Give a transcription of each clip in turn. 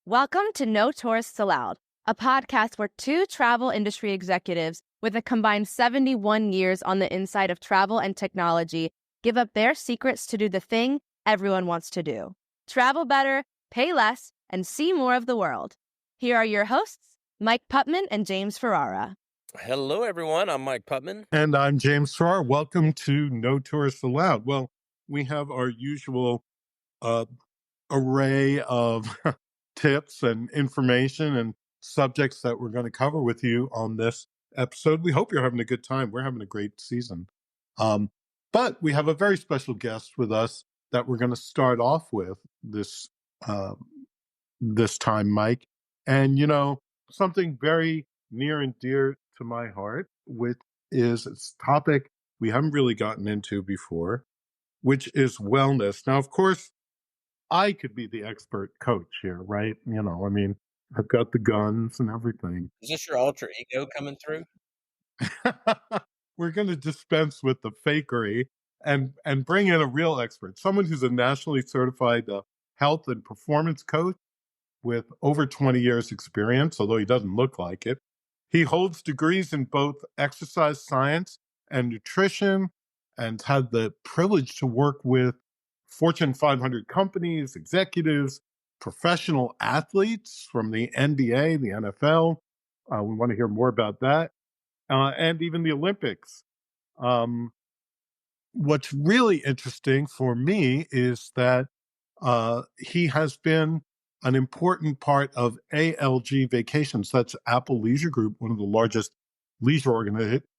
Welcome to No Tourists Allowed, a podcast where two travel industry executives with a combined 71 years on the inside of travel and technology give up their secrets to do the thing everyone wants to do. Travel better, pay less, and see more of the world. Here are your hosts, Mike Putman and James Ferrara. Hello, everyone. I'm Mike Putman. And I'm James Ferrara. Welcome to No Tourists Allowed. Well, we have our usual array of tips and information and subjects that we're going to cover with you on this episode. We hope you're having a good time. We're having a great season. But we have a very special guest with us that we're going to start off with this time, Mike. And, you know, something very near and dear to my heart, which is a topic we haven't really gotten into before, which is wellness. Now, of course, I could be the expert coach here, right? You know, I mean, I've got the guns and everything. Is this your alter ego coming through? We're going to dispense with the fakery and bring in a real expert, someone who's a nationally certified health and performance coach with over 20 years experience, although he doesn't look like it. He holds degrees in both exercise science and nutrition and had the privilege to work with Fortune 500 companies, executives, professional athletes from the NBA, the NFL. We want to hear more about that. And even the Olympics. What's really interesting for me is that he has been an important part of ALG Vacations. That's Apple Leisure Group, one of the largest leisure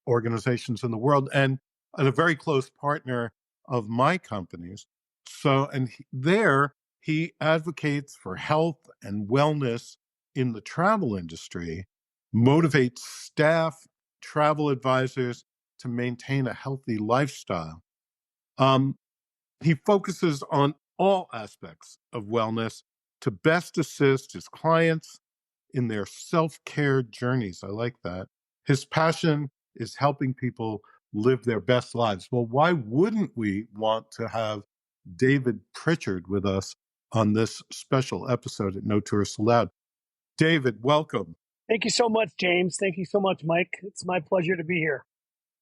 organizations in the world, and a very close partner of my company's. So, and there he advocates for health and wellness in the travel industry, motivates staff, travel advisors to maintain a healthy lifestyle. He focuses on all aspects of wellness to best assist his clients in their self-care journeys. I like that. His passion is helping people live their best lives. Well, why wouldn't we want to have David Pritchard with us on this special episode at No Tourists Allowed? David, welcome. Thank you so much, James. Thank you so much, Mike. It's my pleasure to be here.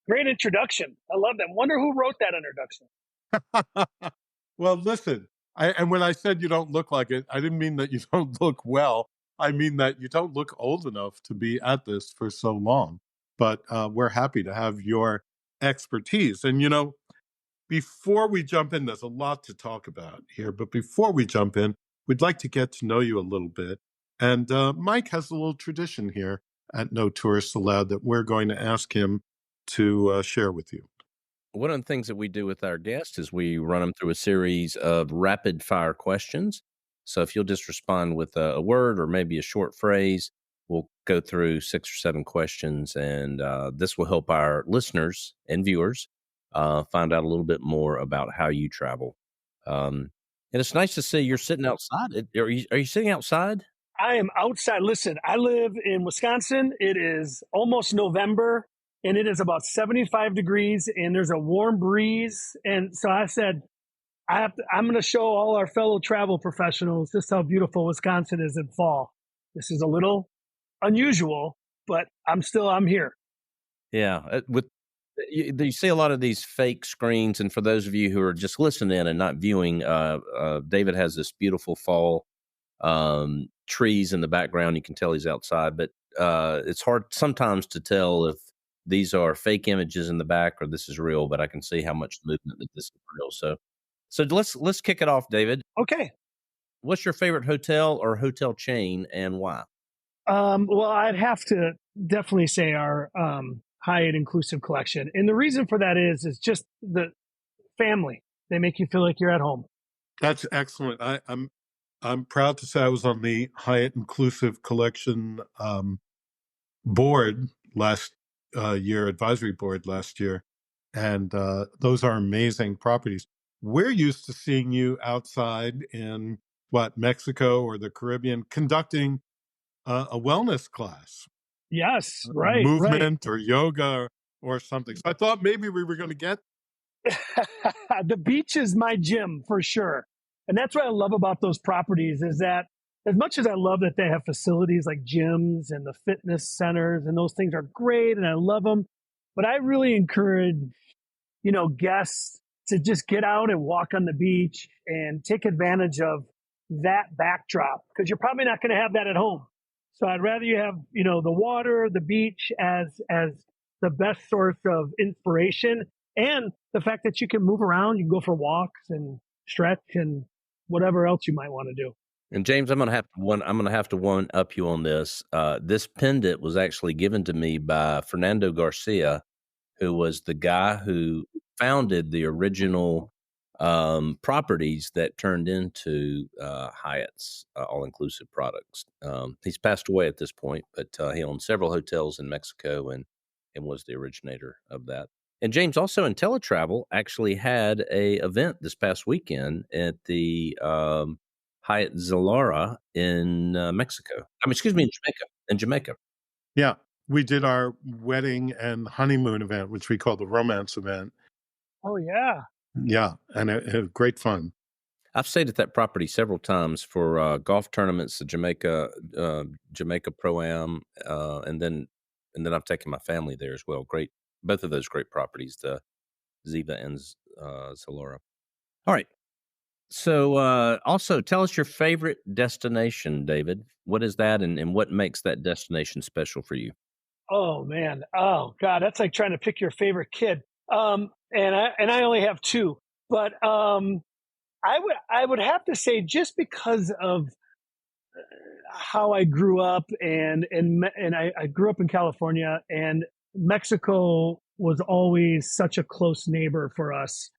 Great introduction. I love that. Wonder who wrote that introduction. Well, listen, and when I said you don't look like it, I didn't mean that you don't look well. I mean that you don't look old enough to be at this for so long. But we're happy to have your expertise. And, you know, before we jump in, there's a lot to talk about here. But before we jump in, we'd like to get to know you a little bit. And Mike has a little tradition here at No Tourists Allowed that we're going to ask him to share with you. One of the things that we do with our guests is we run them through a series of rapid fire questions. So if you'll just respond with a word or maybe a short phrase, we'll go through 6 or 7 questions. And this will help our listeners and viewers find out a little bit more about how you travel. And it's nice to see you're sitting outside. Are you sitting outside? I am outside. Listen, I live in Wisconsin. It is almost November, and it is about 75 degrees, and there's a warm breeze. And so I said, I'm going to show all our fellow travel professionals just how beautiful Wisconsin is in fall. This is a little unusual, but I'm here. Yeah. You see a lot of these fake screens, and for those of you who are just listening in and not viewing, David has this beautiful fall trees in the background. You can tell he's outside, but it's hard sometimes to tell if these are fake images in the back or this is real, but I can see how much movement that this is real. So let's kick it off, David. Okay. What's your favorite hotel or hotel chain and why? Well, I'd have to definitely say our Hyatt Inclusive Collection. And the reason for that is just the family. They make you feel like you're at home. That's excellent. I'm proud to say I was on the Hyatt Inclusive Collection board last year, advisory board last year. And those are amazing properties. We're used to seeing you outside in Mexico or the Caribbean conducting a wellness class. Yes, right. Movement or yoga or something. So I thought maybe we were going to get. The beach is my gym for sure. And that's what I love about those properties is that as much as I love that they have facilities like gyms and the fitness centers, and those things are great and I love them, but I really encourage, guests to just get out and walk on the beach and take advantage of that backdrop, because you're probably not going to have that at home. So I'd rather you have, the water, the beach as the best source of inspiration, and the fact that you can move around, you can go for walks and stretch and whatever else you might want to do. And James, I'm gonna have to one up you on this. This pendant was actually given to me by Fernando Garcia, who was the guy who founded the original properties that turned into Hyatt's all-inclusive products. He's passed away at this point, but he owned several hotels in Mexico and was the originator of that. And James, also IntelliTravel actually had a event this past weekend at the Hyatt Zilara in Mexico. In Jamaica. Yeah, we did our wedding and honeymoon event, which we call the romance event. Oh, yeah. Yeah, and it had great fun. I've stayed at that property several times for golf tournaments, the Jamaica Pro-Am, and then I've taken my family there as well. Great, both of those great properties, the Ziva and Zilara. All right. So also tell us your favorite destination, David. What is that, and what makes that destination special for you? Oh, man. Oh, God, that's like trying to pick your favorite kid. And I only have two, but I would have to say, just because of how I grew up, and I grew up in California, and Mexico was always such a close neighbor for us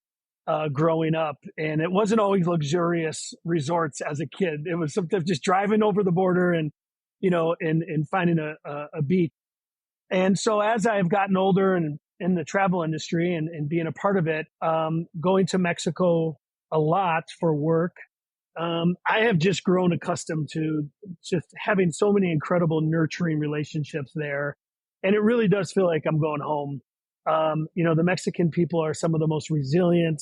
growing up, and it wasn't always luxurious resorts as a kid. It was sometimes just driving over the border and finding a beach. And so as I've gotten older and in the travel industry and being a part of it, going to Mexico a lot for work, I have just grown accustomed to just having so many incredible nurturing relationships there. And it really does feel like I'm going home. The Mexican people are some of the most resilient,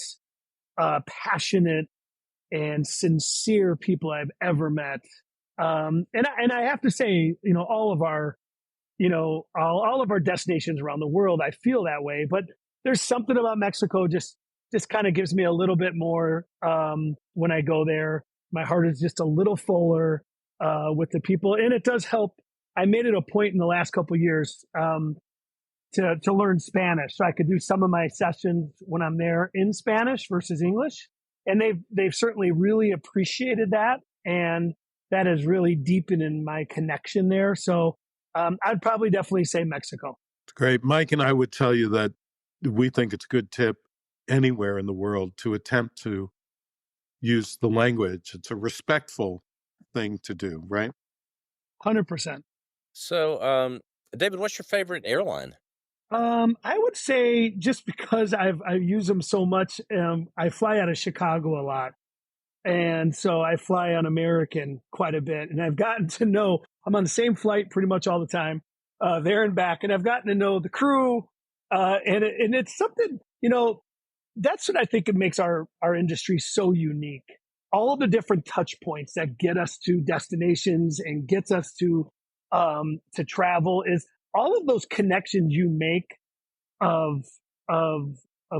passionate, and sincere people I've ever met. And I have to say, all of our destinations around the world, I feel that way. But there's something about Mexico just kind of gives me a little bit more when I go there. My heart is just a little fuller with the people, and it does help. I made it a point in the last couple of years to learn Spanish, so I could do some of my sessions when I'm there in Spanish versus English. And they've certainly really appreciated that, and that has really deepened in my connection there. So I'd probably definitely say Mexico. It's great. Mike and I would tell you that we think it's a good tip anywhere in the world to attempt to use the language. It's a respectful thing to do, right? 100%. So, David, what's your favorite airline? I would say, just because I use them so much, I fly out of Chicago a lot. And so I fly on American quite a bit. And I've gotten to know, I'm on the same flight pretty much all the time, there and back. And I've gotten to know the crew. And it's something, that's what I think it makes our industry so unique. All of the different touch points that get us to destinations and gets us to travel, is all of those connections you make of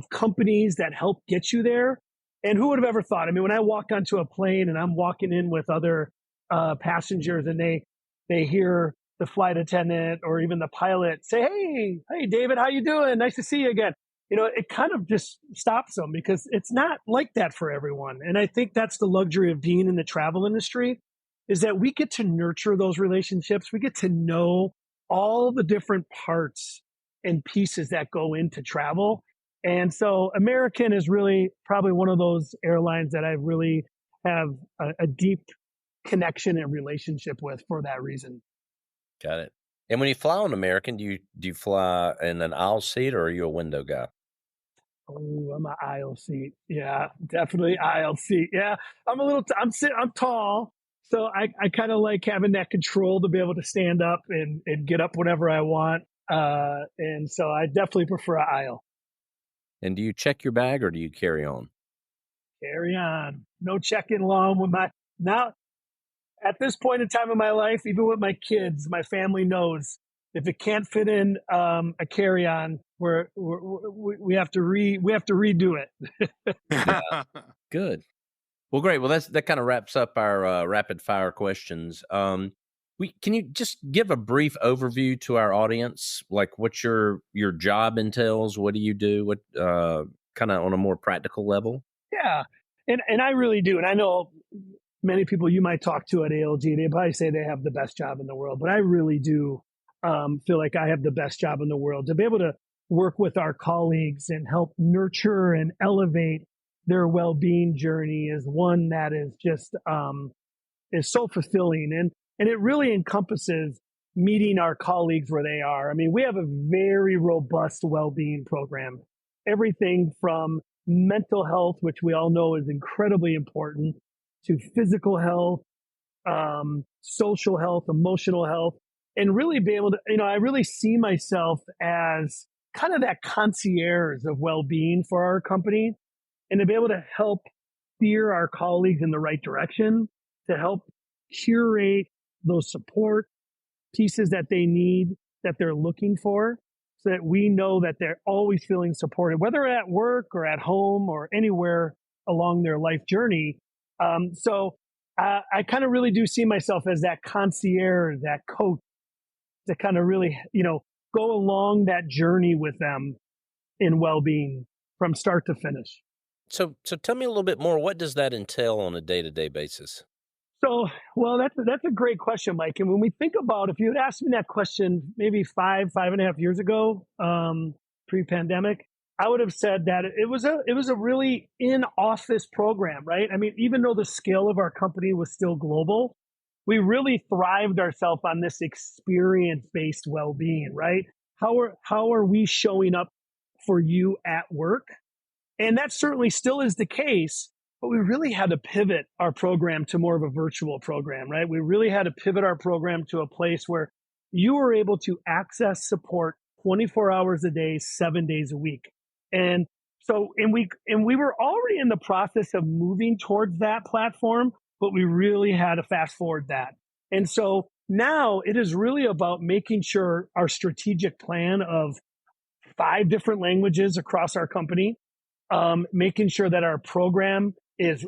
companies that help get you there. And who would have ever thought? I mean, when I walk onto a plane and I'm walking in with other passengers, and they hear the flight attendant or even the pilot say, hey, David, how you doing? Nice to see you again. It kind of just stops them, because it's not like that for everyone. And I think that's the luxury of being in the travel industry, is that we get to nurture those relationships. We get to know all the different parts and pieces that go into travel. And so American is really probably one of those airlines that I really have a deep connection and relationship with for that reason. Got it. And when you fly on American, do you fly in an aisle seat, or are you a window guy? Oh, I'm an aisle seat. Yeah, definitely aisle seat. Yeah, I'm tall, so I kind of like having that control to be able to stand up and get up whenever I want. And so I definitely prefer an aisle. And do you check your bag, or do you carry on? Carry on. No checking along with now. At this point in time in my life, even with my kids, my family knows if it can't fit in a carry-on, we have to redo it. Yeah. Good. Well, great. Well, that kind of wraps up our rapid fire questions. Can you just give a brief overview to our audience, like what your job entails? What do you do? What kind of on a more practical level? Yeah, and I really do. And I know many people you might talk to at ALG, they probably say they have the best job in the world, but I really do feel like I have the best job in the world to be able to work with our colleagues and help nurture and elevate their well-being journey is one that is just is so fulfilling, and it really encompasses meeting our colleagues where they are. I mean, we have a very robust well-being program, everything from mental health, which we all know is incredibly important, to physical health, social health, emotional health, and really be able to, I really see myself as kind of that concierge of well-being for our company, and to be able to help steer our colleagues in the right direction, to help curate those support pieces that they need, that they're looking for, so that we know that they're always feeling supported, whether at work or at home or anywhere along their life journey. So I kind of really do see myself as that concierge, that coach, to kind of really, go along that journey with them in well-being from start to finish. So tell me a little bit more. What does that entail on a day-to-day basis? So, well, that's a great question, Mike. And when we think about, if you had asked me that question maybe 5.5 years ago, pre-pandemic, I would have said that it was a really in-office program, right? I mean, even though the scale of our company was still global, we really thrived ourselves on this experience-based well-being, right? How are we showing up for you at work? And that certainly still is the case, but we really had to pivot our program to more of a virtual program, right? We really had to pivot our program to a place where you were able to access support 24 hours a day, 7 days a week. And so, and we were already in the process of moving towards that platform, but we really had to fast forward that. And so now it is really about making sure our strategic plan of 5 different languages across our company, making sure that our program is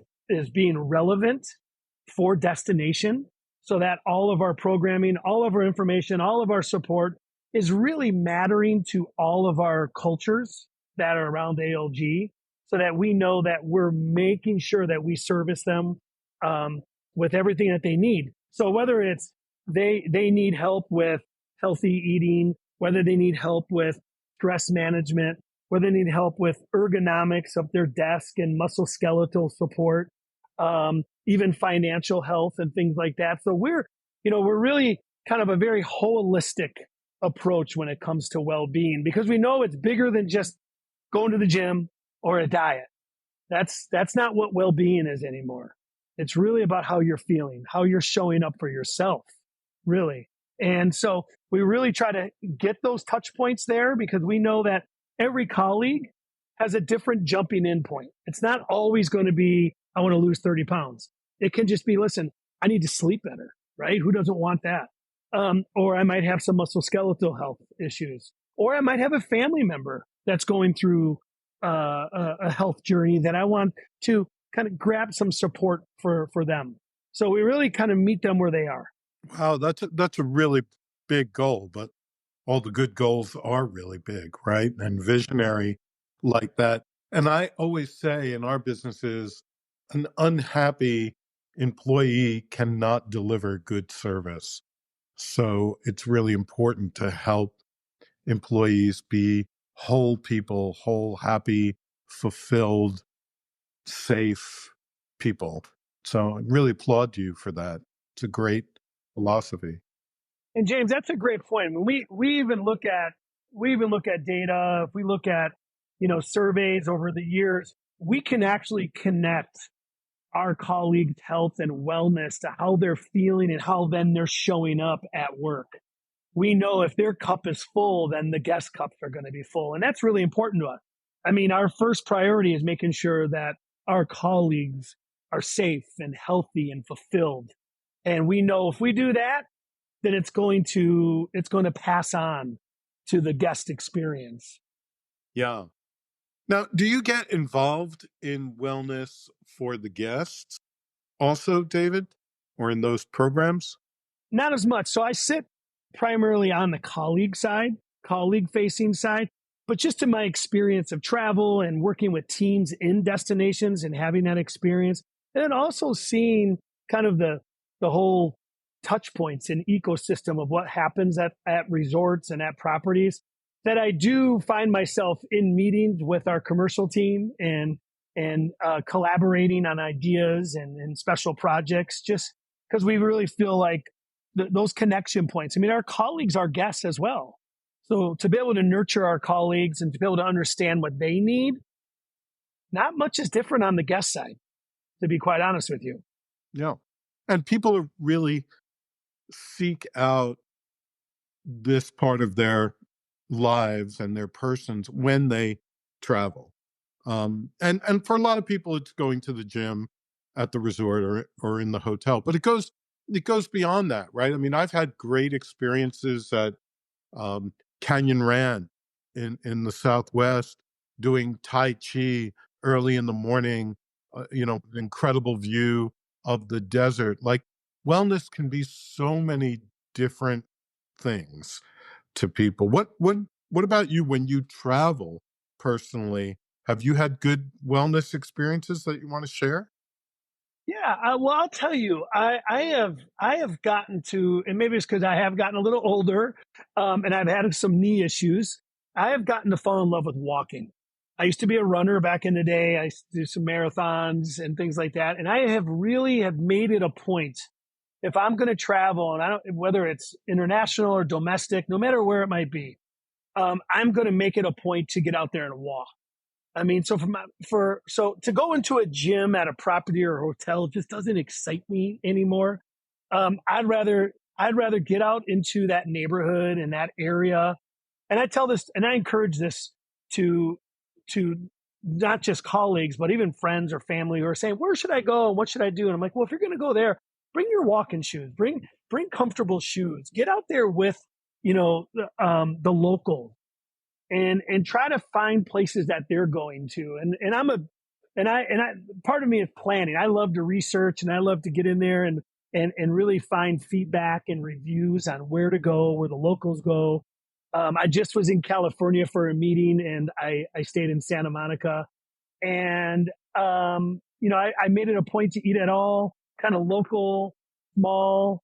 being relevant for destination, so that all of our programming, all of our information, all of our support is really mattering to all of our cultures that are around ALG, so that we know that we're making sure that we service them with everything that they need. So whether it's they need help with healthy eating, whether they need help with stress management, whether they need help with ergonomics of their desk and musculoskeletal support, even financial health and things like that. So we're really kind of a very holistic approach when it comes to well-being, because we know it's bigger than just going to the gym or a diet. That's not what well-being is anymore. It's really about how you're feeling, how you're showing up for yourself, really. And so we really try to get those touch points there, because we know that every colleague has a different jumping in point. It's not always going to be, I want to lose 30 pounds. It can just be, listen, I need to sleep better, right? Who doesn't want that? Or I might have some musculoskeletal health issues, or I might have a family member that's going through a health journey that I want to kind of grab some support for them. So we really kind of meet them where they are. Wow, that's a really big goal, but all the good goals are really big, right? And visionary like that. And I always say in our businesses, an unhappy employee cannot deliver good service. So it's really important to help employees be whole people, whole, happy, fulfilled, safe people. So I really applaud you for that. It's a great philosophy. And James, that's a great point. When we even look at data, if we look at surveys over the years, we can actually connect our colleagues' health and wellness to how they're feeling and how then they're showing up at work. We know if their cup is full, then the guest cups are going to be full. And that's really important to us. I mean, our first priority is making sure that our colleagues are safe and healthy and fulfilled. And we know if we do that, then it's going to pass on to the guest experience. Yeah. Now, do you get involved in wellness for the guests also, David, or in those programs? Not as much. So I sit primarily on the colleague facing side, but just in my experience of travel and working with teams in destinations and having that experience, and then also seeing kind of the whole touch points and ecosystem of what happens at resorts and at properties, that I do find myself in meetings with our commercial team and collaborating on ideas and special projects, just because we really feel like those connection points. I mean, our colleagues are guests as well. So to be able to nurture our colleagues and to be able to understand what they need, not much is different on the guest side, to be quite honest with you. Yeah. And people really seek out this part of their lives and their persons when they travel. And for a lot of people, it's going to the gym at the resort or in the hotel, but it goes beyond that, right? I mean, I've had great experiences at Canyon Ran in the Southwest, doing Tai Chi early in the morning, incredible view of the desert. Like, wellness can be so many different things to people. What about you when you travel personally? Have you had good wellness experiences that you want to share? Yeah, well, I'll tell you, I have gotten to, and maybe it's because I have gotten a little older, and I've had some knee issues. I have gotten to fall in love with walking. I used to be a runner back in the day. I used to do some marathons and things like that, and I have really made it a point, if I'm going to travel, and whether it's international or domestic, no matter where it might be, I'm going to make it a point to get out there and walk. I mean, so so to go into a gym at a property or a hotel just doesn't excite me anymore. I'd rather get out into that neighborhood and that area. And I tell this, and I encourage this to not just colleagues, but even friends or family who are saying, "Where should I go? What should I do?" And I'm like, "Well, if you're going to go there, bring your walking shoes. Bring comfortable shoes. Get out there with the local." And try to find places that they're going to. And I part of me is planning. I love to research and I love to get in there and really find feedback and reviews on where to go, where the locals go. I just was in California for a meeting and I stayed in Santa Monica, and I made it a point to eat at all kind of local, small,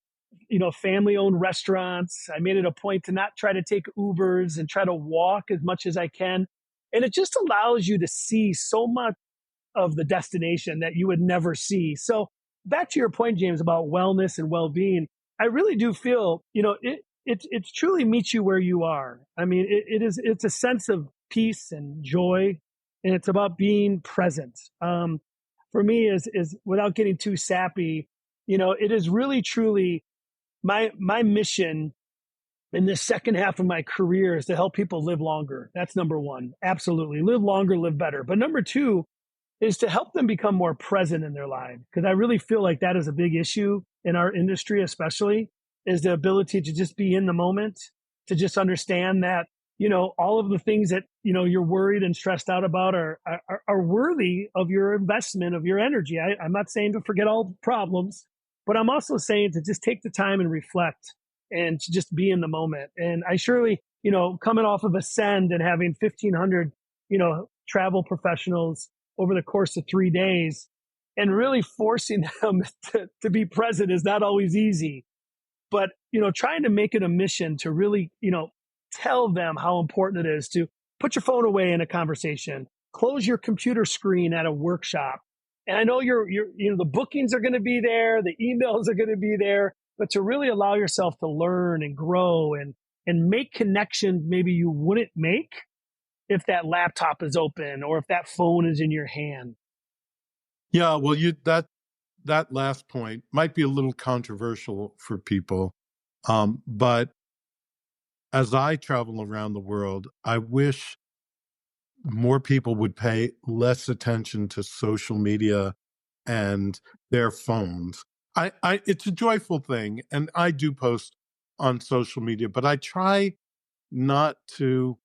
family-owned restaurants. I made it a point to not try to take Ubers and try to walk as much as I can. And it just allows you to see so much of the destination that you would never see. So back to your point, James, about wellness and well-being, I really do feel, it truly meets you where you are. I mean, it's a sense of peace and joy, and it's about being present. For me, is without getting too sappy, it is really truly my mission in this second half of my career is to help people live longer. That's number one. Absolutely. Live longer, live better. But number two is to help them become more present in their lives. Because I really feel like that is a big issue in our industry, especially, is the ability to just be in the moment, to just understand that, all of the things that, you're worried and stressed out about are worthy of your investment, of your energy. I'm not saying to forget all the problems, but I'm also saying to just take the time and reflect and to just be in the moment. And I surely, coming off of Ascend and having 1,500, travel professionals over the course of 3 days, and really forcing them to be present is not always easy. But, trying to make it a mission to really, tell them how important it is to put your phone away in a conversation, close your computer screen at a workshop. And I know the bookings are going to be there, the emails are going to be there, but to really allow yourself to learn and grow and make connections maybe you wouldn't make if that laptop is open or if that phone is in your hand. Yeah, well, that last point might be a little controversial for people, but as I travel around the world, I wish more people would pay less attention to social media and their phones It's a joyful thing, and I do post on social media, but I try not to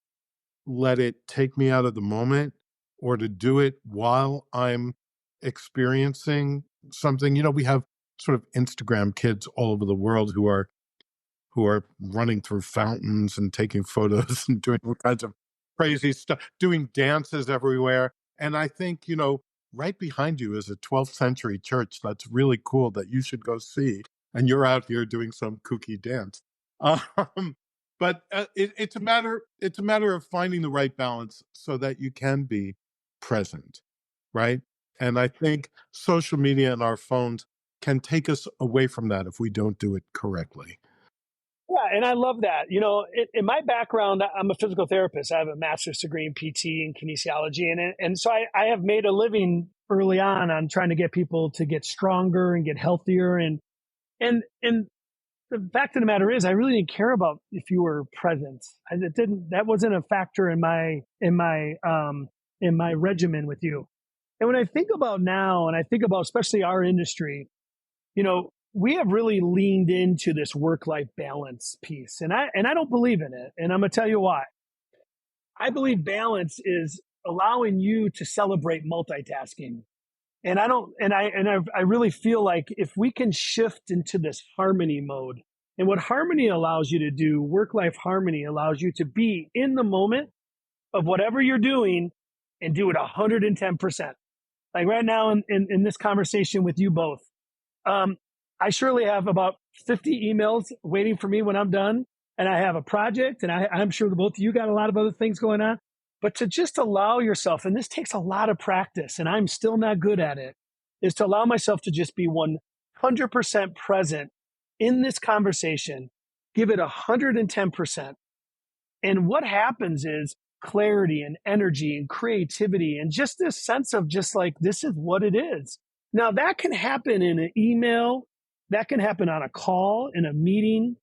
let it take me out of the moment or to do it while I'm experiencing something. We have sort of Instagram kids all over the world who are running through fountains and taking photos and doing all kinds of crazy stuff, doing dances everywhere. And I think, right behind you is a 12th century church that's really cool that you should go see. And you're out here doing some kooky dance. But it's a matter of finding the right balance so that you can be present, right? And I think social media and our phones can take us away from that if we don't do it correctly. Yeah, and I love that. In my background, I'm a physical therapist. I have a master's degree in PT and kinesiology, and so I have made a living early on trying to get people to get stronger and get healthier. And the fact of the matter is, I really didn't care about if you were present. That wasn't a factor in my regimen with you. And when I think about now, and I think about especially our industry, we have really leaned into this work-life balance piece, and I don't believe in it, and I'm gonna tell you why. I believe balance is allowing you to celebrate multitasking, and I really feel like if we can shift into this harmony mode, and what harmony allows you to do, work-life harmony allows you to be in the moment of whatever you're doing and do it 110%. Like right now in this conversation with you both. I surely have about 50 emails waiting for me when I'm done, and I have a project, and I'm sure the both of you got a lot of other things going on. But to just allow yourself, and this takes a lot of practice, and I'm still not good at it, is to allow myself to just be 100% present in this conversation, give it 110%. And what happens is clarity and energy and creativity and just this sense of just like, this is what it is. Now that can happen in an email. That can happen on a call, in a meeting,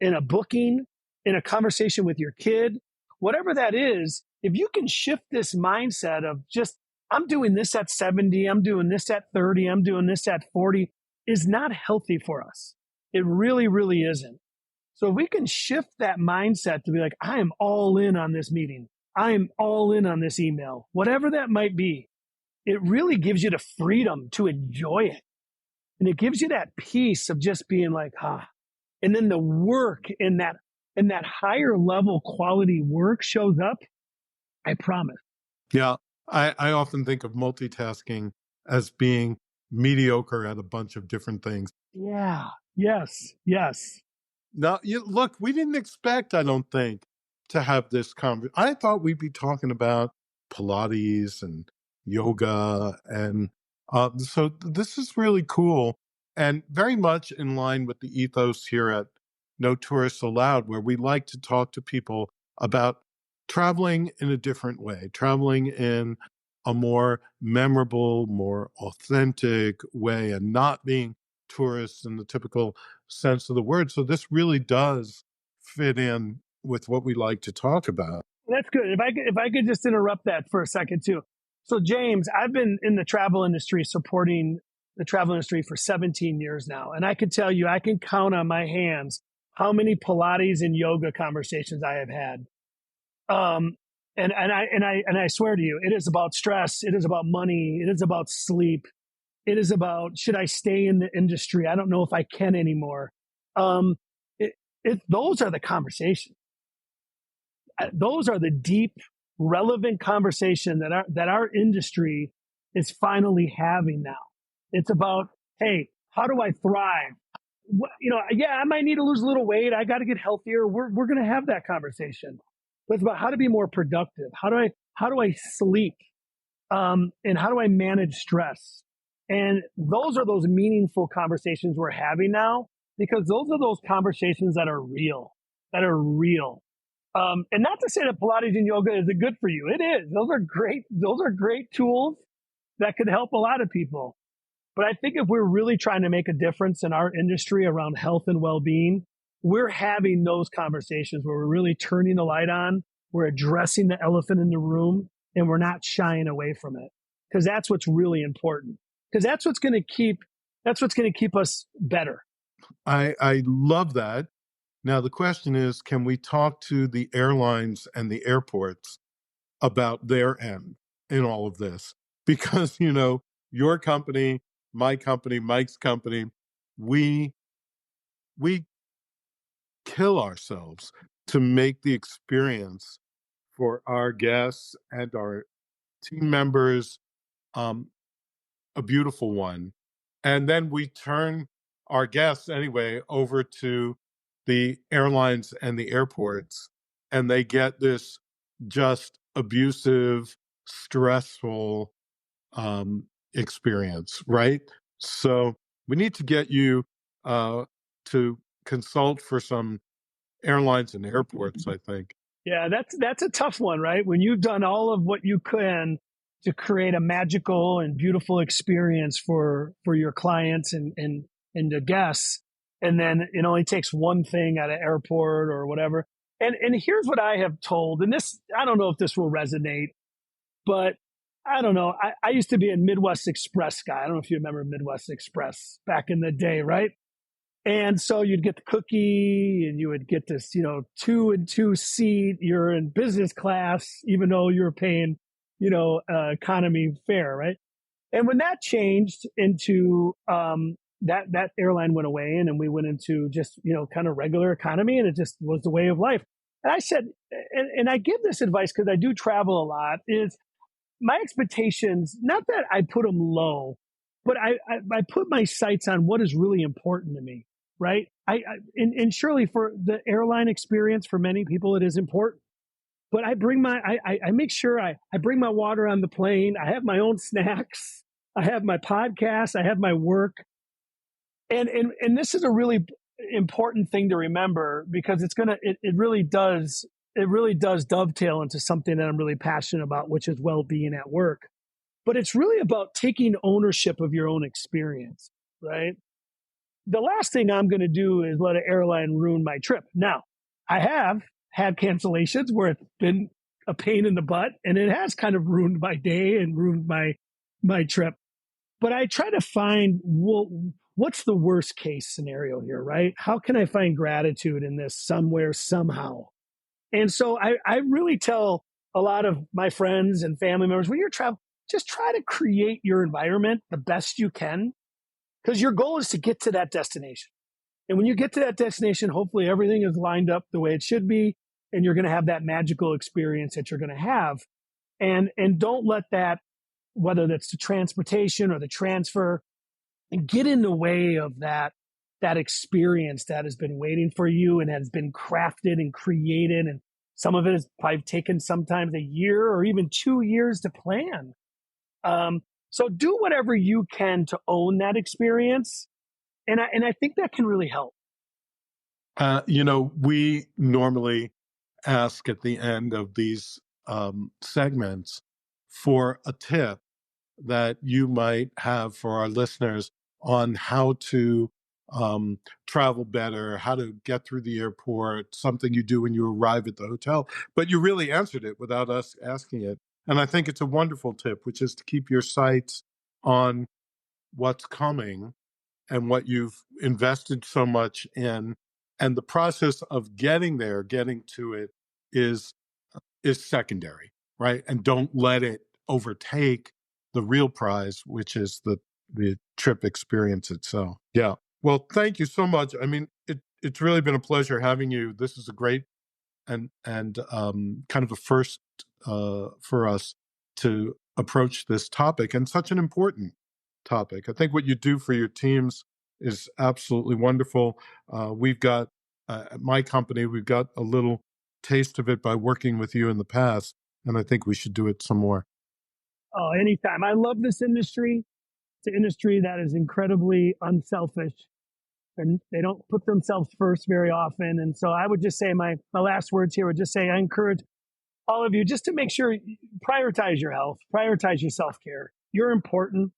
in a booking, in a conversation with your kid, whatever that is. If you can shift this mindset of just, I'm doing this at 70, I'm doing this at 30, I'm doing this at 40, is not healthy for us. It really, really isn't. So if we can shift that mindset to be like, I am all in on this meeting. I am all in on this email, whatever that might be. It really gives you the freedom to enjoy it. And it gives you that peace of just being like, and then the work in that higher level quality work shows up. I promise. Yeah. I often think of multitasking as being mediocre at a bunch of different things. Yeah. Yes. Now, look, we didn't expect, I don't think, to have this conversation. I thought we'd be talking about Pilates and yoga. And so this is really cool and very much in line with the ethos here at No Tourists Allowed, where we like to talk to people about traveling in a different way, traveling in a more memorable, more authentic way, and not being tourists in the typical sense of the word. So this really does fit in with what we like to talk about. That's good. If I could just interrupt that for a second too. So James, I've been in the travel industry, supporting the travel industry for 17 years now. And I can tell you, I can count on my hands how many Pilates and yoga conversations I have had. And I swear to you, it is about stress. It is about money. It is about sleep. It is about, should I stay in the industry? I don't know if I can anymore. Those are the conversations. Those are the deep, relevant conversation that our industry is finally having now. It's about, hey, how do I thrive? I might need to lose a little weight. I got to get healthier. We're going to have that conversation. But it's about how to be more productive. How do I sleep? And how do I manage stress? And those are those meaningful conversations we're having now, because those are those conversations that are real. And not to say that Pilates and yoga isn't good for you. It is. Those are great tools that could help a lot of people. But I think if we're really trying to make a difference in our industry around health and well-being, we're having those conversations where we're really turning the light on, we're addressing the elephant in the room, and we're not shying away from it. Because that's what's really important. Because that's what's going to keep That's what's going to keep us better. I love that. Now, the question is, can we talk to the airlines and the airports about their end in all of this? Because, your company, my company, Mike's company, we kill ourselves to make the experience for our guests and our team members a beautiful one. And then we turn our guests anyway over to the airlines and the airports, and they get this just abusive, stressful experience, right? So we need to get you to consult for some airlines and airports, I think. Yeah, that's a tough one, right? When you've done all of what you can to create a magical and beautiful experience for your clients and the guests, and then it only takes one thing at an airport or whatever. And here's what I have told, and this, I don't know if this will resonate, but I don't know. I used to be a Midwest Express guy. I don't know if you remember Midwest Express back in the day, right? And so you'd get the cookie and you would get this, 2 and 2 seat. You're in business class, even though you're paying, economy fare, right? And when that changed into that airline went away, and then we went into just, kind of regular economy, and it just was the way of life. And I said, and I give this advice because I do travel a lot, is my expectations, not that I put them low, but I put my sights on what is really important to me. Right. And surely for the airline experience, for many people, it is important. But I bring I make sure I bring my water on the plane. I have my own snacks. I have my podcast. I have my work. And this is a really important thing to remember, because it really does dovetail into something that I'm really passionate about, which is well-being at work. But it's really about taking ownership of your own experience, right? The last thing I'm going to do is let an airline ruin my trip. Now, I have had cancellations where it's been a pain in the butt, and it has kind of ruined my day and ruined my trip. But I try to find, what's the worst case scenario here, right? How can I find gratitude in this somewhere, somehow? And so I really tell a lot of my friends and family members, when you're traveling, just try to create your environment the best you can, because your goal is to get to that destination. And when you get to that destination, hopefully everything is lined up the way it should be, and you're going to have that magical experience that you're going to have. And don't let that, whether that's the transportation or the transfer, and get in the way of that experience that has been waiting for you and has been crafted and created. And some of it has probably taken sometimes a year or even 2 years to plan. So do whatever you can to own that experience. And I think that can really help. We normally ask at the end of these segments for a tip that you might have for our listeners on how to travel better, how to get through the airport, something you do when you arrive at the hotel. But you really answered it without us asking it. And I think it's a wonderful tip, which is to keep your sights on what's coming and what you've invested so much in. And the process of getting there, getting to it is secondary, right? And don't let it overtake the real prize, which is the trip experience itself. Yeah. Well, thank you so much. I mean, it's really been a pleasure having you. This is a great and kind of a first for us to approach this topic, and such an important topic. I think what you do for your teams is absolutely wonderful. We've got at my company, we've got a little taste of it by working with you in the past, and I think we should do it some more. Oh, anytime. I love this industry. It's an industry that is incredibly unselfish, and they don't put themselves first very often. And so I would just say my last words here would just say, I encourage all of you just to make sure you prioritize your health, prioritize your self-care. You're important,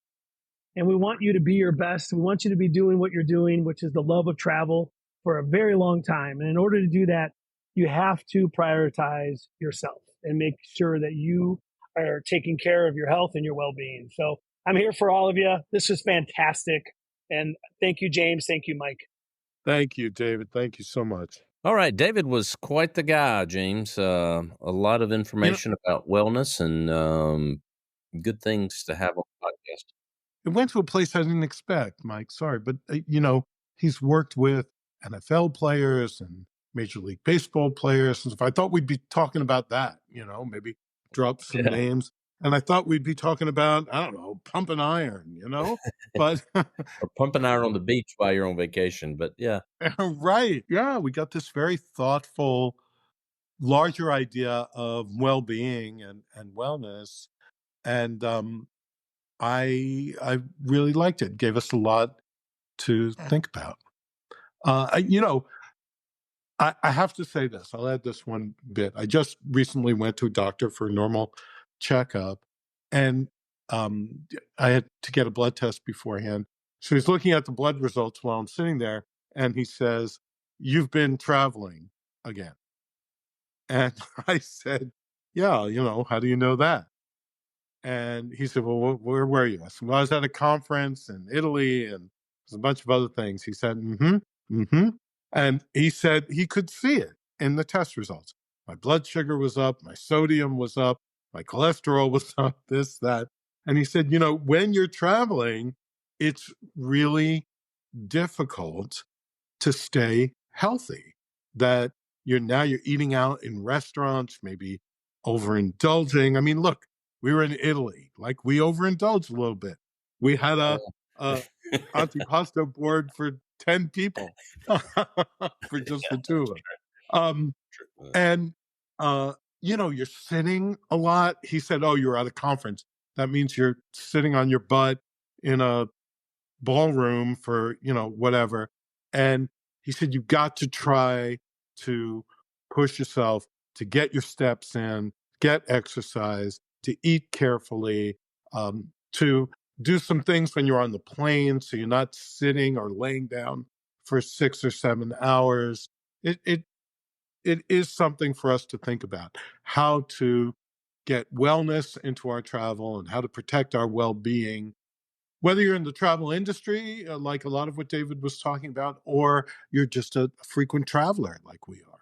and we want you to be your best. We want you to be doing what you're doing, which is the love of travel, for a very long time. And in order to do that, you have to prioritize yourself and make sure that you are taking care of your health and your well-being. So I'm here for all of you. This is fantastic. And thank you, James. Thank you, Mike. Thank you, David. Thank you so much. All right, David was quite the guy, James. A lot of information about wellness and good things to have on the podcast. It went to a place I didn't expect, Mike. Sorry, but he's worked with NFL players and Major League Baseball players. And I thought we'd be talking about that. Maybe drop some names. And I thought we'd be talking about, I don't know, pumping iron. But or pumping iron on the beach while you're on vacation. But yeah, right, yeah, we got this very thoughtful, larger idea of well-being and wellness, and I really liked it. Gave us a lot to think about. I have to say this. I'll add this one bit. I just recently went to a doctor for a normal checkup, and I had to get a blood test beforehand. So he's looking at the blood results while I'm sitting there, and he says, "You've been traveling again." And I said, "Yeah, how do you know that?" And he said, "Well, where were you?" I said, "Well, I was at a conference in Italy and there's a bunch of other things." He said, And he said he could see it in the test results. My blood sugar was up, my sodium was up, my cholesterol was up, this, that. And he said, when you're traveling, it's really difficult to stay healthy. That you're eating out in restaurants, maybe overindulging. I mean, look, we were in Italy, like we overindulged a little bit. We had a antipasto board for 10 people for just the two of us. And you're sitting a lot. He said, "Oh, you're at a conference. That means you're sitting on your butt in a ballroom for, whatever." And he said, "You've got to try to push yourself to get your steps in, get exercise, to eat carefully, to do some things when you're on the plane so you're not sitting or laying down for 6 or 7 hours." It is something for us to think about, how to get wellness into our travel and how to protect our well-being, whether you're in the travel industry, like a lot of what David was talking about, or you're just a frequent traveler like we are,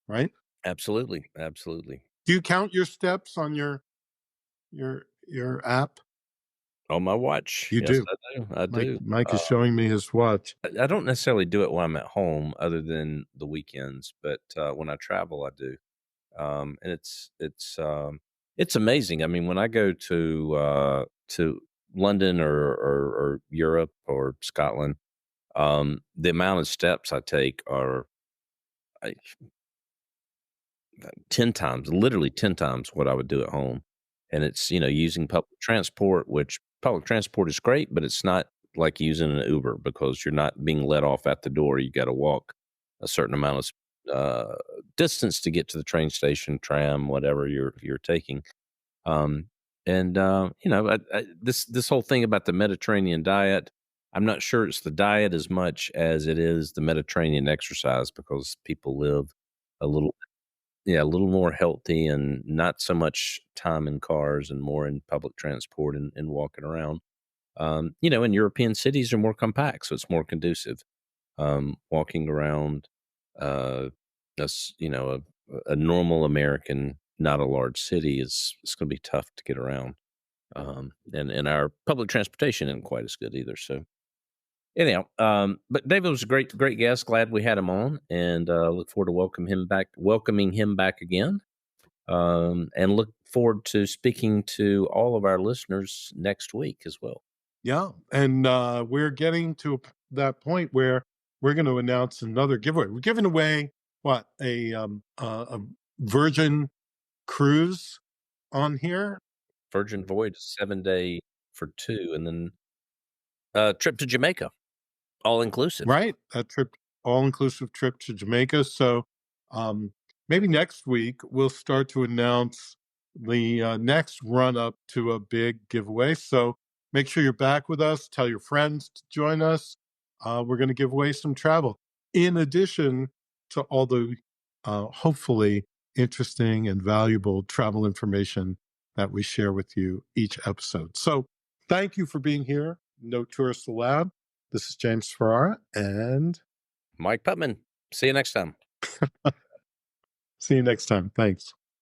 right? Absolutely. Absolutely. Do you count your steps on your app? On my watch. You Yes, do. I do. Mike is showing me his watch. I don't necessarily do it when I'm at home other than the weekends, but when I travel, I do. And it's amazing. I mean, when I go to London or Europe or Scotland, the amount of steps I take are like 10 times, literally 10 times what I would do at home. And it's, using public transport, which public transport is great, but it's not like using an Uber because you're not being let off at the door. You got to walk a certain amount of distance to get to the train station, tram, whatever you're taking. This whole thing about the Mediterranean diet, I'm not sure it's the diet as much as it is the Mediterranean exercise, because people live a little more healthy and not so much time in cars and more in public transport and walking around. And European cities are more compact, so it's more conducive. Walking around, a normal American, not a large city, it's going to be tough to get around. And our public transportation isn't quite as good either. So anyhow, but David was a great guest. Glad we had him on, and look forward to welcoming him back again. And look forward to speaking to all of our listeners next week as well. Yeah, and we're getting to that point where we're going to announce another giveaway. We're giving away a Virgin cruise on here. Virgin Voyage, 7-day for 2, and then trip to Jamaica, all inclusive. Right, a trip, all inclusive trip to Jamaica. So maybe next week we'll start to announce the next run up to a big giveaway. So make sure you're back with us. Tell your friends to join us. We're going to give away some travel, in addition to all the hopefully interesting and valuable travel information that we share with you each episode. So thank you for being here. No tourists allowed. This is James Ferrara and Mike Putman. See you next time. See you next time. Thanks.